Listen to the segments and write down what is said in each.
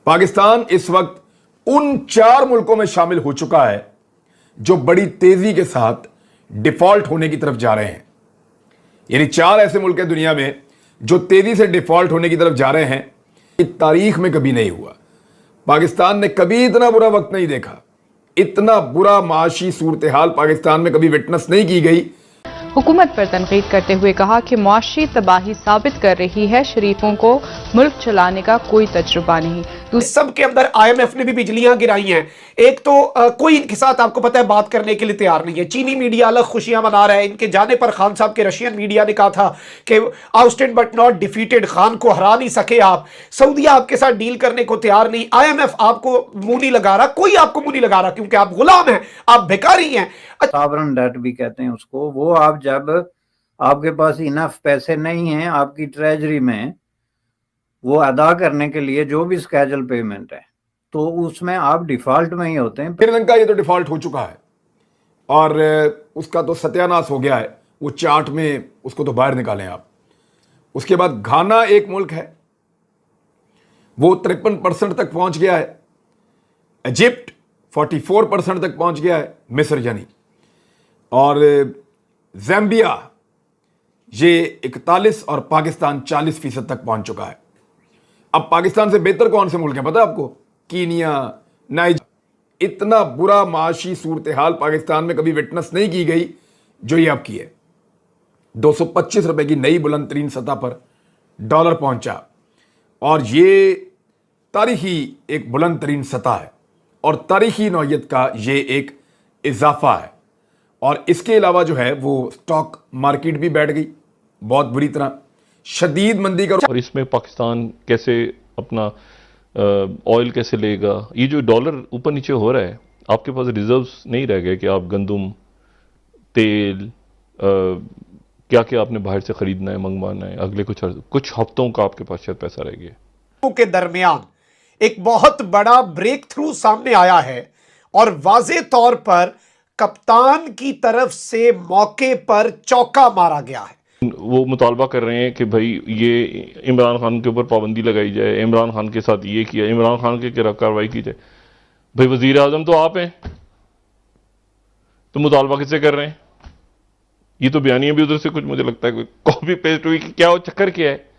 पाकिस्तान इस वक्त उन 4 मुल्कों में शामिल हो चुका है जो बड़ी तेजी के साथ डिफॉल्ट होने की तरफ जा रहे हैं। यानी 4 ऐसे मुल्क हैं दुनिया में जो तेजी से डिफॉल्ट होने की तरफ जा रहे हैं। तारीख में कभी नहीं हुआ। पाकिस्तान ने कभी इतना बुरा वक्त नहीं देखा, इतना बुरा माशी सूरत हाल पाकिस्तान में कभी विटनेस नहीं की गई। हुकूमत पर तनकीद करते हुए कहा कि मुआशी तबाही साबित कर रही है, शरीफों को मुल्क चलाने का कोई तजुर्बा नहीं। सब के अंदर IMF ने भी बिजलियां गिराई हैं। एक तो कोई इनके साथ आपको पता है बात करने के लिए तैयार नहीं है। चीनी मीडिया अलग खुशियां मना रहा है। इनके जाने पर खान साहब के रशियन मीडिया ने कहा था कि ousted but not defeated, Khan को हरा नहीं सके आप। सऊदीया आपके साथ डील करने को तैयार नहीं। IMF आपको मुंह नहीं लगा रहा, कोई आपको मुंह नहीं लगा रहा, क्योंकि आप गुलाम हैं, आप भिखारी हैं। सॉवरेन डेट भी कहते हैं उसको। वो आप जब आपके पास इनफ पैसे नहीं हैं आपकी ट्रेजरी में वो अदा करने के लिए जो भी स्केड्यूल पेमेंट है, तो उसमें आप डिफॉल्ट में ही होते हैं। श्रीलंका ये तो डिफॉल्ट हो चुका है और उसका तो सत्यानाश हो गया है। वो चार्ट में उसको तो बाहर निकालें आप। उसके बाद घाना एक मुल्क है, वो 53% तक पहुंच गया है। इजिप्ट 44% तक पहुंच गया है, मिस्र यानी। और ज़ाम्बिया ये 41 और पाकिस्तान 40% तक पहुंच चुका है। अब पाकिस्तान से बेहतर कौन से मुल्क हैं पता है आपको? Kenya, Nigeria. इतना बुरा माशी सूरत हाल पाकिस्तान में कभी विटनेस नहीं की गई जो ये अब की है। 225 रुपए की नई बुलंद तरीन सतह पर डॉलर पहुंचा और ये तारीखी एक बुलंद तरीन सतह है और तारीखी नौयत का ये एक इजाफा है। और इसके अलावा जो है वो स्टॉक मार्केट भी बैठ गई बहुत बुरी तरह, शदीद मंदी का। और इसमें पाकिस्तान कैसे अपना ऑयल कैसे लेगा? ये जो डॉलर ऊपर नीचे हो रहा है, आपके पास रिजर्व्स नहीं रह गए कि आप गंदम, तेल, क्या क्या आपने बाहर से खरीदना है, मंगवाना है। अगले कुछ हफ्तों का आपके पास शायद पैसा रह गया। के दरमियान एक बहुत बड़ा ब्रेक थ्रू सामने आया है और वाज़े तौर पर कप्तान की तरफ से मौके पर चौका मारा गया है। वो मुतालबा कर रहे हैं कि भाई ये इमरान खान के ऊपर पाबंदी लगाई जाए, इमरान खान के साथ ये किया, इमरान खान के खिलाफ कार्रवाई की जाए। भाई वजीर आजम तो आप हैं, तो मुतालबा किससे कर रहे हैं? ये तो बयानियां भी उधर से कुछ मुझे लगता है कोई कॉपी पेस्ट हुई। क्या वो चक्कर क्या है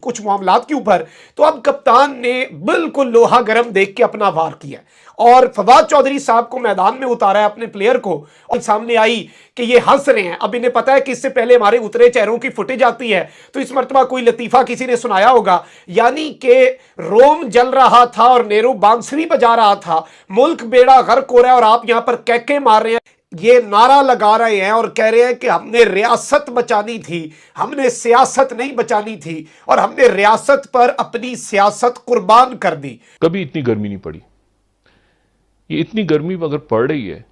कुछ मामलात के ऊपर? तो अब कप्तान ने बिल्कुल लोहा गर्म देख के अपना वार किया और फवाद चौधरी साहब को मैदान में उतारा है, अपने प्लेयर को। और सामने आई कि ये हंस रहे हैं। अब इन्हें पता है कि इससे पहले हमारे उतरे चेहरों की फुटेज आती है, तो इस मर्तबा कोई लतीफा किसी ने सुनाया होगा। यानी कि रोम जल रहा था और नेहरू बांसुरी बजा रहा था, मुल्क बेड़ा गर्क हो रहा है और आप यहां पर कैके मार रहे हैं। ये नारा लगा रहे हैं और कह रहे हैं कि हमने रियासत बचानी थी, हमने सियासत नहीं बचानी थी और हमने रियासत पर अपनी सियासत कुर्बान कर दी। कभी इतनी गर्मी नहीं पड़ी। ये इतनी गर्मी अगर पड़ रही है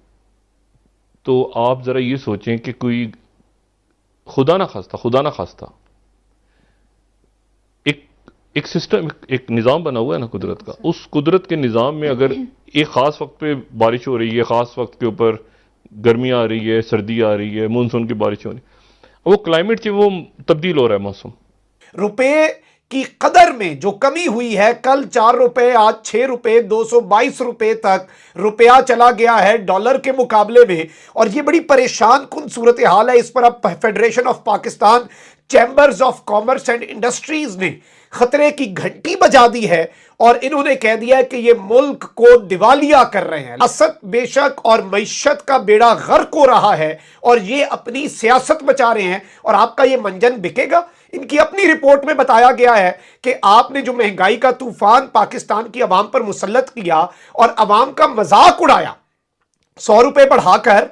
तो आप जरा ये सोचें कि कोई खुदा ना खास्ता एक सिस्टम, एक निज़ाम बना हुआ है ना कुदरत का। उस कुदरत के निज़ाम में अगर एक ख़ास वक्त पे बारिश हो रही है, ख़ास वक्त के ऊपर गर्मी आ रही है, सर्दी आ रही है, मानसून की बारिश हो रही है, वो क्लाइमेट से वो तब्दील हो रहा है मौसम। रुपए की कदर में जो कमी हुई है, कल 4 रुपए आज 6 रुपए, 222 रुपए तक रुपया चला गया है डॉलर के मुकाबले में। और ये बड़ी परेशान कुन सूरत हाल है। इस पर अब federation of Pakistan, chambers of commerce and industries ने खतरे की घंटी बजा दी है और इन्होंने कह दिया है कि ये मुल्क को दिवालिया कर रहे हैं। सियासत बेशक और मईशत का बेड़ा गर्क हो रहा है और ये अपनी सियासत बचा रहे हैं और आपका ये मंजन बिकेगा। इनकी अपनी रिपोर्ट में बताया गया है कि आपने जो महंगाई का तूफान पाकिस्तान की आवाम पर मुसल्लत किया और आवाम का मजाक उड़ाया, 100 रुपए बढ़ाकर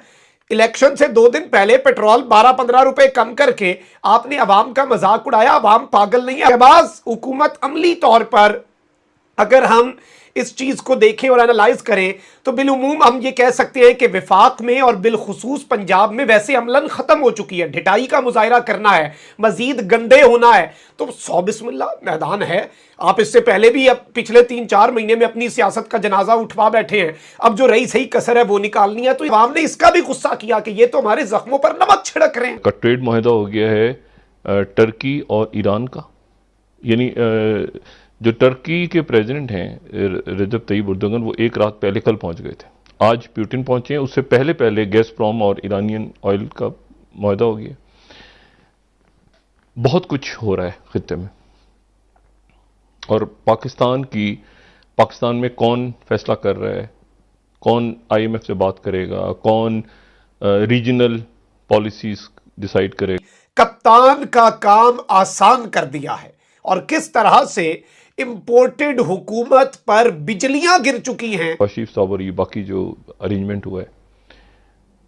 इलेक्शन से 2 दिन पहले पेट्रोल 12-15 रुपए कम करके आपने अवाम का मजाक उड़ाया। अवाम पागल नहीं है। शहबाज हुकूमत अमली तौर पर अगर हम इस चीज को देखें और एनालाइज करें तो बिलउमूम हम ये कह सकते हैं कि विफाक में और बिलखुसूस पंजाब में वैसे अमलन खत्म हो चुकी है। ढिठाई का मुजाहरा करना है, मजीद गंदे होना है तो 100 बिस्मिल्लाह मैदान है। आप इससे पहले भी अब पिछले 3-4 महीने में अपनी सियासत का जनाजा उठवा बैठे हैं। अब जो रही सही कसर है वो निकालनी है। तो अवाम ने इसका भी गुस्सा किया कि ये तो हमारे जख्मों पर नमक छिड़क रहे हैं। का ट्रेड मुआहदा हो गया है टर्की और ईरान का, यानी जो टर्की के प्रेसिडेंट हैं रजब तैयब एर्दोगन, वो एक रात पहले कल पहुंच गए थे। आज पुतिन पहुंचे हैं, उससे पहले पहले गैज़प्रोम और ईरानियन ऑयल का मुआहदा हो गया। बहुत कुछ हो रहा है खित्ते में। और पाकिस्तान में कौन फैसला कर रहा है, कौन IMF से बात करेगा, कौन रीजनल पॉलिसीज डिसाइड करेगा। कप्तान का काम आसान कर दिया है और किस तरह से इंपोर्टेड हुकूमत पर बिजलियां गिर चुकी हैं। वाशीफ साहब और ये बाकी जो अरेंजमेंट हुआ है,